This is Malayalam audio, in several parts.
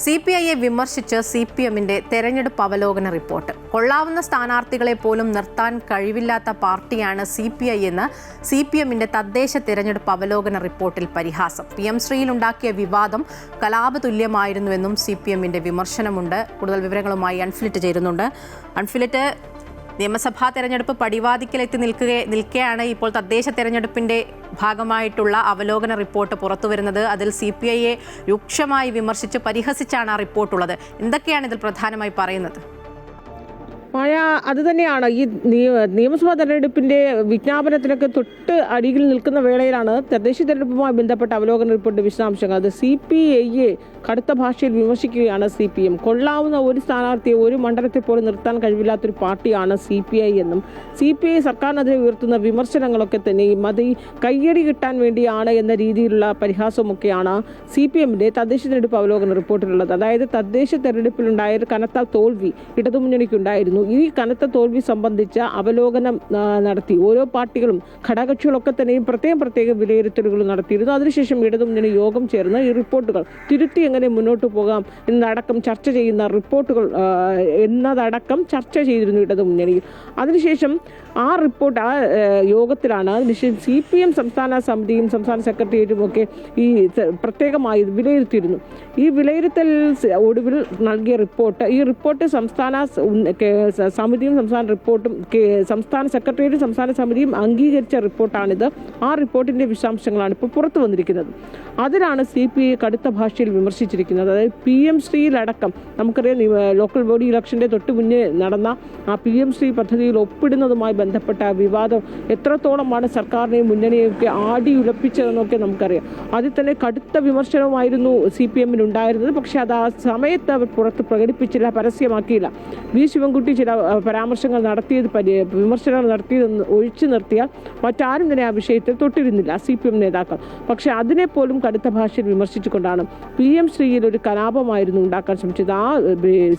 CPIയെ വിമർശിച്ച് CPMന്റെ തെരഞ്ഞെടുപ്പ് അവലോകന റിപ്പോർട്ട്. കൊള്ളാവുന്ന സ്ഥാനാർത്ഥികളെ പോലും നിർത്താൻ കഴിവില്ലാത്ത പാർട്ടിയാണ് CPI എന്ന് CPMന്റെ തദ്ദേശ തെരഞ്ഞെടുപ്പ് അവലോകന റിപ്പോർട്ടിൽ പരിഹാസം. PM ശ്രീയിലുണ്ടാക്കിയ വിവാദം കലാപതുല്യമായിരുന്നുവെന്നും CPMന്റെ വിമർശനമുണ്ട്. കൂടുതൽ വിവരങ്ങളുമായി അൺഫിലിറ്റ് ചേരുന്നുണ്ട്. അൺഫിലിറ്റ്, നിയമസഭാ തെരഞ്ഞെടുപ്പ് പടിവാതിക്കലെത്തി നിൽക്കെയാണ് ഇപ്പോൾ തദ്ദേശ തെരഞ്ഞെടുപ്പിന്റെ ഭാഗമായിട്ടുള്ള അവലോകന റിപ്പോർട്ട് പുറത്തുവരുന്നത്. അതിൽ CPIയെ രൂക്ഷമായി വിമർശിച്ച് പരിഹസിച്ചാണ് ആ റിപ്പോർട്ടുള്ളത്. എന്തൊക്കെയാണ് ഇതിൽ പ്രധാനമായി പറയുന്നത്? അത് തന്നെയാണ് ഈ നിയമസഭാ തെരഞ്ഞെടുപ്പിന്റെ വിജ്ഞാപനത്തിനൊക്കെ തൊട്ട് അടിയിൽ നിൽക്കുന്ന വേളയിലാണ് തദ്ദേശ തെരഞ്ഞെടുപ്പുമായി ബന്ധപ്പെട്ട അവലോകന റിപ്പോർട്ട് വിശദാംശങ്ങൾ. അത് CPIയെ കടുത്ത ഭാഷയിൽ വിമർശിക്കുകയാണ് CPM. കൊള്ളാവുന്ന ഒരു സ്ഥാനാർത്ഥിയെ ഒരു മണ്ഡലത്തിൽ പോലും നിർത്താൻ കഴിവില്ലാത്തൊരു പാർട്ടിയാണ് CPI എന്നും CPI സർക്കാരിനെതിരെ ഉയർത്തുന്ന വിമർശനങ്ങളൊക്കെ തന്നെയും അത് ഈ കയ്യടി കിട്ടാൻ വേണ്ടിയാണ് എന്ന രീതിയിലുള്ള പരിഹാസമൊക്കെയാണ് CPMന്റെ തദ്ദേശ തെരഞ്ഞെടുപ്പ് അവലോകന റിപ്പോർട്ടിലുള്ളത്. അതായത് തദ്ദേശ തെരഞ്ഞെടുപ്പിലുണ്ടായ ഒരു കനത്ത തോൽവി ഇടതുമുന്നണിക്കുണ്ടായിരുന്നു. ഈ കനത്ത തോൽവി സംബന്ധിച്ച അവലോകനം നടത്തി ഓരോ പാർട്ടികളും ഘടകകക്ഷികളൊക്കെ തന്നെയും പ്രത്യേക വിലയിരുത്തലുകൾ നടത്തിയിരുന്നു. അതിനുശേഷം ഇടതുമുന്നണി യോഗം ചേർന്ന് ഈ റിപ്പോർട്ടുകൾ തിരുത്തി എങ്ങനെ മുന്നോട്ട് പോകാം എന്നതടക്കം ചർച്ച ചെയ്യുന്ന റിപ്പോർട്ടുകൾ എന്നതടക്കം ചർച്ച ചെയ്തിരുന്നു ഇടതുമുന്നണിയിൽ. അതിനുശേഷം ആ റിപ്പോർട്ട് ആ യോഗത്തിലാണ് CPM സംസ്ഥാന സമിതിയും സംസ്ഥാന സെക്രട്ടേറിയറ്റും ഒക്കെ ഈ പ്രത്യേകമായി വിലയിരുത്തിയിരുന്നു. ഈ വിലയിരുത്തൽ ഒടുവിൽ നൽകിയ റിപ്പോർട്ട്, ഈ റിപ്പോർട്ട് സംസ്ഥാന സമിതിയും സംസ്ഥാന സെക്രട്ടേറിയറ്റും സംസ്ഥാന സമിതിയും അംഗീകരിച്ച റിപ്പോർട്ടാണിത്. ആ റിപ്പോർട്ടിന്റെ വിശദാംശങ്ങളാണ് ഇപ്പോൾ പുറത്തു വന്നിരിക്കുന്നത്. അതിലാണ് CPI കടുത്ത ഭാഷയിൽ വിമർശിച്ചിരിക്കുന്നത്. അതായത് PM ശ്രീയിലടക്കം നമുക്കറിയാം ലോക്കൽ ബോഡി ഇലക്ഷന്റെ തൊട്ട് മുന്നേ നടന്ന ആ PM ശ്രീ പദ്ധതിയിൽ ഒപ്പിടുന്നതുമായി ബന്ധപ്പെട്ട വിവാദം എത്രത്തോളമാണ് സർക്കാരിനെയും മുന്നണിയൊക്കെ ആടിയുലപ്പിച്ചതെന്നൊക്കെ നമുക്കറിയാം. അതിൽ തന്നെ കടുത്ത വിമർശനവുമായിരുന്നു CPMനുണ്ടായിരുന്നത്. പക്ഷെ അത് ആ സമയത്ത് അവർ പുറത്ത് പ്രകടിപ്പിച്ചില്ല, പരസ്യമാക്കിയില്ല. ശിവൻകുട്ടി ചില പരാമർശങ്ങൾ വിമർശനങ്ങൾ നടത്തിയതെന്ന് ഒഴിച്ചു നിർത്തിയാൽ മറ്റാരും തന്നെ ആ വിഷയത്തിൽ തൊട്ടിരുന്നില്ല CPM നേതാക്കൾ. പക്ഷെ അതിനെപ്പോലും കടുത്ത ഭാഷയിൽ വിമർശിച്ചുകൊണ്ടാണ് PM ശ്രീയിൽ ഒരു കലാപമായിരുന്നു ഉണ്ടാക്കാൻ ശ്രമിച്ചത്. ആ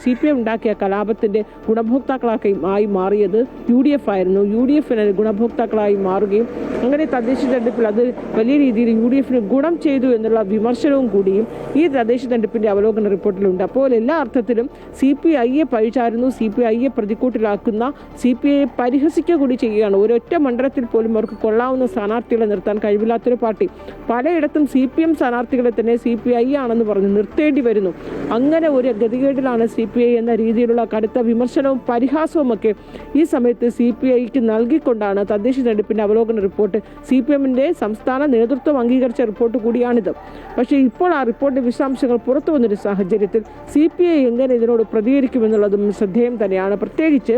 CPM ഉണ്ടാക്കിയ കലാപത്തിന്റെ ഗുണഭോക്താക്കളായി മാറിയത് UDF ആയിരുന്നു. UDFന് ഗുണഭോക്താക്കളായി മാറുകയും അങ്ങനെ തദ്ദേശ തെരഞ്ഞെടുപ്പിൽ അത് വലിയ രീതിയിൽ UDFന് ഗുണം ചെയ്തു എന്നുള്ള വിമർശനവും കൂടിയും ഈ തദ്ദേശ തെരഞ്ഞെടുപ്പിന്റെ അവലോകന റിപ്പോർട്ടിലുണ്ട്. അപ്പോൾ എല്ലാ അർത്ഥത്തിലും CPIയെ പഴിച്ചായിരുന്നു, CPIയെ പ്രതിക്കൂട്ടിലാക്കുന്ന, CPIയെ പരിഹസിക്കുക കൂടി ചെയ്യുകയാണ്. ഒരൊറ്റ മണ്ഡലത്തിൽ പോലും അവർക്ക് കൊള്ളാവുന്ന സ്ഥാനാർത്ഥികളെ നിർത്താൻ കഴിവില്ലാത്തൊരു പാർട്ടി. പലയിടത്തും CPM സ്ഥാനാർത്ഥികളെ തന്നെ CPI ആണെന്ന് പറഞ്ഞ് നിർത്തേണ്ടി വരുന്നു. അങ്ങനെ ഒരു ഗതികേടിലാണ് CPI എന്ന രീതിയിലുള്ള കടുത്ത വിമർശനവും പരിഹാസവും ഒക്കെ ഈ സമയത്ത് CPIക്ക് നൽകിക്കൊണ്ടാണ് തദ്ദേശ തെരഞ്ഞെടുപ്പിന്റെ അവലോകന റിപ്പോർട്ട്, CPMന്റെ സംസ്ഥാന നേതൃത്വം അംഗീകരിച്ച റിപ്പോർട്ട് കൂടിയാണിത്. പക്ഷേ ഇപ്പോൾ ആ റിപ്പോർട്ടിന്റെ വിശദാംശങ്ങൾ പുറത്തു വന്നൊരു സാഹചര്യത്തിൽ CPI എങ്ങനെ ഇതിനോട് പ്രതികരിക്കുമെന്നുള്ളതും ശ്രദ്ധേയം തന്നെയാണ്. പ്രത്യേകിച്ച്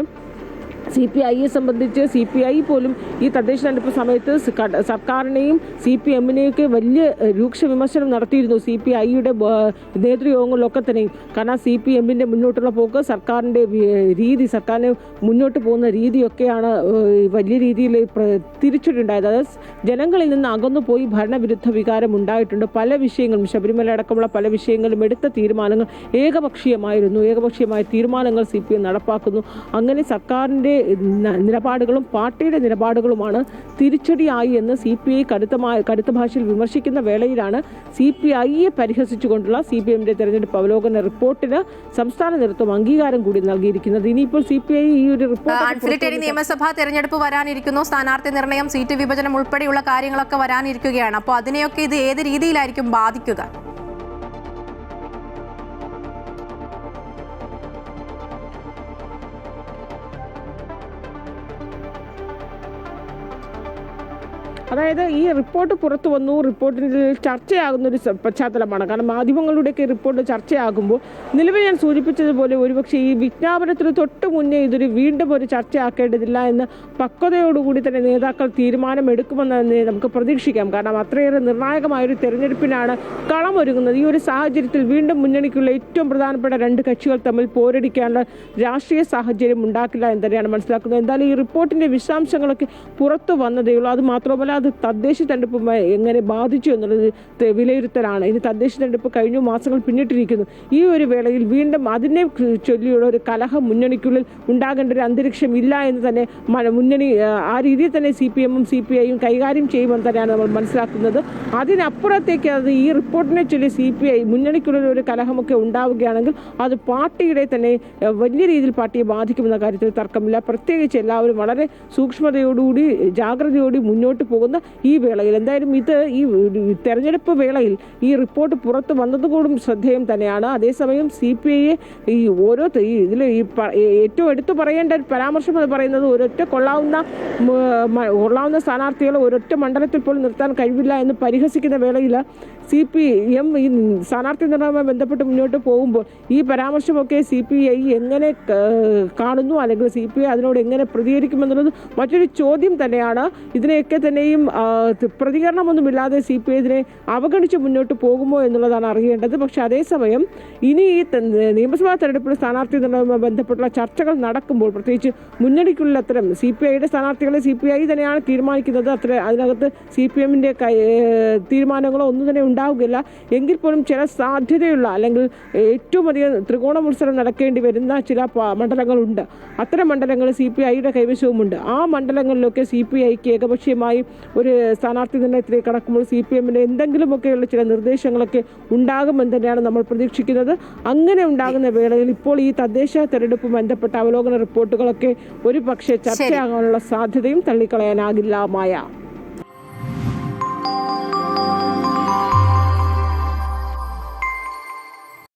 CPIയെ സംബന്ധിച്ച് CPI പോലും ഈ തദ്ദേശ തെരഞ്ഞെടുപ്പ് സമയത്ത് സർക്കാരിനെയും CPMനെയൊക്കെ വലിയ രൂക്ഷ വിമർശനം നടത്തിയിരുന്നു CPIയുടെ നേതൃയോഗങ്ങളിലൊക്കെ തന്നെയും. കാരണം CPMന്റെ മുന്നോട്ടുള്ള പോക്ക്, സർക്കാരിൻ്റെ രീതി, സർക്കാരിന് മുന്നോട്ട് പോകുന്ന രീതിയൊക്കെയാണ് വലിയ രീതിയിൽ തിരിച്ചടിയുണ്ടായത്. അതായത് ജനങ്ങളിൽ നിന്ന് അകന്നു പോയി ഭരണവിരുദ്ധ വികാരം ഉണ്ടായിട്ടുണ്ട്. പല വിഷയങ്ങളും, ശബരിമല അടക്കമുള്ള പല വിഷയങ്ങളും എടുത്ത തീരുമാനങ്ങൾ ഏകപക്ഷീയമായ തീരുമാനങ്ങൾ CPM നടപ്പാക്കുന്നു. അങ്ങനെ സർക്കാരിൻ്റെ നിലപാടുകളും പാർട്ടിയുടെ നിലപാടുകളുമാണ് തിരിച്ചടിയായി എന്ന് CPI കടുത്ത ഭാഷയിൽ വിമർശിക്കുന്ന വേളയിലാണ് CPIയെ പരിഹസിച്ചുകൊണ്ടുള്ള CPMന്റെ തെരഞ്ഞെടുപ്പ് അവലോകന റിപ്പോർട്ടിന് സംസ്ഥാന നേതൃത്വം അംഗീകാരം കൂടി നൽകിയിരിക്കുന്നത്. ഇനിയിപ്പോൾ CPI ഈ ഒരു റിപ്പോർട്ട്, നിയമസഭാ തെരഞ്ഞെടുപ്പ് വരാനിരിക്കുന്നു, സ്ഥാനാർത്ഥി നിർണയം, സീറ്റ് വിഭജനം ഉൾപ്പെടെയുള്ള കാര്യങ്ങളൊക്കെ വരാനിരിക്കുകയാണ്. അപ്പോൾ അതിനെയൊക്കെ ഇത് ഏത് രീതിയിലായിരിക്കും ബാധിക്കുക? അതായത് ഈ റിപ്പോർട്ട് പുറത്തു വന്നു, റിപ്പോർട്ടിൽ ചർച്ചയാകുന്നൊരു പശ്ചാത്തലമാണ്. കാരണം മാധ്യമങ്ങളുടെയൊക്കെ റിപ്പോർട്ട് ചർച്ചയാകുമ്പോൾ നിലവിൽ ഞാൻ സൂചിപ്പിച്ചതുപോലെ ഒരുപക്ഷെ ഈ വിജ്ഞാപനത്തിന് തൊട്ട് മുന്നേ ഇതൊരു വീണ്ടും ഒരു ചർച്ചയാക്കേണ്ടതില്ല എന്ന് പക്വതയോടുകൂടി തന്നെ നേതാക്കൾ തീരുമാനമെടുക്കുമെന്ന് നമുക്ക് പ്രതീക്ഷിക്കാം. കാരണം അത്രയേറെ നിർണായകമായൊരു തെരഞ്ഞെടുപ്പിനാണ് കളമൊരുങ്ങുന്നത്. ഈ ഒരു സാഹചര്യത്തിൽ വീണ്ടും മുന്നണിക്കുള്ള ഏറ്റവും പ്രധാനപ്പെട്ട രണ്ട് കക്ഷികൾ തമ്മിൽ പോരടിക്കാനുള്ള രാഷ്ട്രീയ സാഹചര്യം ഉണ്ടാക്കില്ല എന്ന് തന്നെയാണ് മനസ്സിലാക്കുന്നത്. എന്തായാലും ഈ റിപ്പോർട്ടിൻ്റെ വിശദാംശങ്ങളൊക്കെ പുറത്തു വന്നതേയുള്ളൂ. അത് മാത്രമല്ല അത് തദ്ദേശ തെരഞ്ഞെടുപ്പുമായി എങ്ങനെ ബാധിച്ചു എന്നുള്ളത് വിലയിരുത്തലാണ്. ഇനി തദ്ദേശ തെരഞ്ഞെടുപ്പ് കഴിഞ്ഞു, മാസങ്ങൾ പിന്നിട്ടിരിക്കുന്നു. ഈ ഒരു വേളയിൽ വീണ്ടും അതിനെ ചൊല്ലിയുള്ള ഒരു കലഹം മുന്നണിക്കുള്ളിൽ ഉണ്ടാകേണ്ട ഒരു അന്തരീക്ഷം ഇല്ല എന്ന് തന്നെ മുന്നണി ആ രീതിയിൽ തന്നെ CPM-ഉം CPI-യും കൈകാര്യം ചെയ്യുമെന്ന് തന്നെയാണ് നമ്മൾ മനസ്സിലാക്കുന്നത്. അതിനപ്പുറത്തേക്ക് അത് ഈ റിപ്പോർട്ടിനെ ചൊല്ലി CPI മുന്നണിക്കുള്ളിൽ ഒരു കലഹമൊക്കെ ഉണ്ടാവുകയാണെങ്കിൽ അത് പാർട്ടിയുടെ തന്നെ വലിയ രീതിയിൽ പാർട്ടിയെ ബാധിക്കുമെന്ന കാര്യത്തിൽ തർക്കമില്ല. പ്രത്യേകിച്ച് എല്ലാവരും വളരെ സൂക്ഷ്മതയോടുകൂടി ജാഗ്രതയോടുകൂടി മുന്നോട്ട് പോകുന്ന ഈ വേളയിൽ എന്തായാലും ഇത് ഈ തെരഞ്ഞെടുപ്പ് വേളയിൽ ഈ റിപ്പോർട്ട് പുറത്ത് വന്നതുകൂടും ശ്രദ്ധേയം തന്നെയാണ്. അതേസമയം CPI ഈ ഓരോ ഇതിൽ ഈ ഏറ്റവും എടുത്തു പറയേണ്ട ഒരു പരാമർശം എന്ന് പറയുന്നത് ഒരൊറ്റ കൊള്ളാവുന്ന സ്ഥാനാർത്ഥികളെ ഒരൊറ്റ മണ്ഡലത്തിൽ പോലും നിർത്താൻ കഴിവില്ല എന്ന് പരിഹസിക്കുന്ന വേളയിൽ CPM ഈ സ്ഥാനാർത്ഥി നിർണ്ണയവുമായി ബന്ധപ്പെട്ട് മുന്നോട്ട് പോകുമ്പോൾ ഈ പരാമർശമൊക്കെ CPI എങ്ങനെ കാണുന്നു, അല്ലെങ്കിൽ CPI അതിനോട് എങ്ങനെ പ്രതികരിക്കുമെന്നുള്ളത് മറ്റൊരു ചോദ്യം തന്നെയാണ്. ഇതിനെയൊക്കെ തന്നെയും പ്രതികരണമൊന്നുമില്ലാതെ CPI ഇതിനെ അവഗണിച്ച് മുന്നോട്ട് പോകുമോ എന്നുള്ളതാണ് അറിയേണ്ടത്. പക്ഷേ അതേസമയം ഇനി ഈ നിയമസഭാ തെരഞ്ഞെടുപ്പിൽ സ്ഥാനാർത്ഥി നിർണ്ണയവുമായി ബന്ധപ്പെട്ടുള്ള ചർച്ചകൾ നടക്കുമ്പോൾ പ്രത്യേകിച്ച് മുന്നണിക്കുള്ളിൽ അത്തരം CPI-യുടെ സ്ഥാനാർത്ഥികളെ CPI തന്നെയാണ് തീരുമാനിക്കുന്നത്. അതിനകത്ത് CPM-ന്റെ തീരുമാനങ്ങളോ ഒന്നും തന്നെ ഉണ്ടാവുകയില്ല. എങ്കിൽ പോലും ചില സാധ്യതയുള്ള അല്ലെങ്കിൽ ഏറ്റവും അധികം ത്രികോണ മത്സരം നടക്കേണ്ടി വരുന്ന ചില മണ്ഡലങ്ങളുണ്ട്. അത്തരം മണ്ഡലങ്ങൾ CPI-യുടെ കൈവശവുമുണ്ട്. ആ മണ്ഡലങ്ങളിലൊക്കെ CPI-ക്ക് ഏകപക്ഷീയമായി ഒരു സ്ഥാനാർത്ഥി നിർണ്ണയത്തിലേക്ക് കടക്കുമ്പോൾ CPM-ന്റെ എന്തെങ്കിലുമൊക്കെയുള്ള ചില നിർദ്ദേശങ്ങളൊക്കെ ഉണ്ടാകുമെന്ന് തന്നെയാണ് നമ്മൾ പ്രതീക്ഷിക്കുന്നത്. അങ്ങനെ ഉണ്ടാകുന്ന വേളയിൽ ഇപ്പോൾ ഈ തദ്ദേശ തെരഞ്ഞെടുപ്പ് ബന്ധപ്പെട്ട അവലോകന റിപ്പോർട്ടുകളൊക്കെ ഒരു പക്ഷേ ചർച്ചയാകാനുള്ള സാധ്യതയും തള്ളിക്കളയാനാകില്ല. മായ.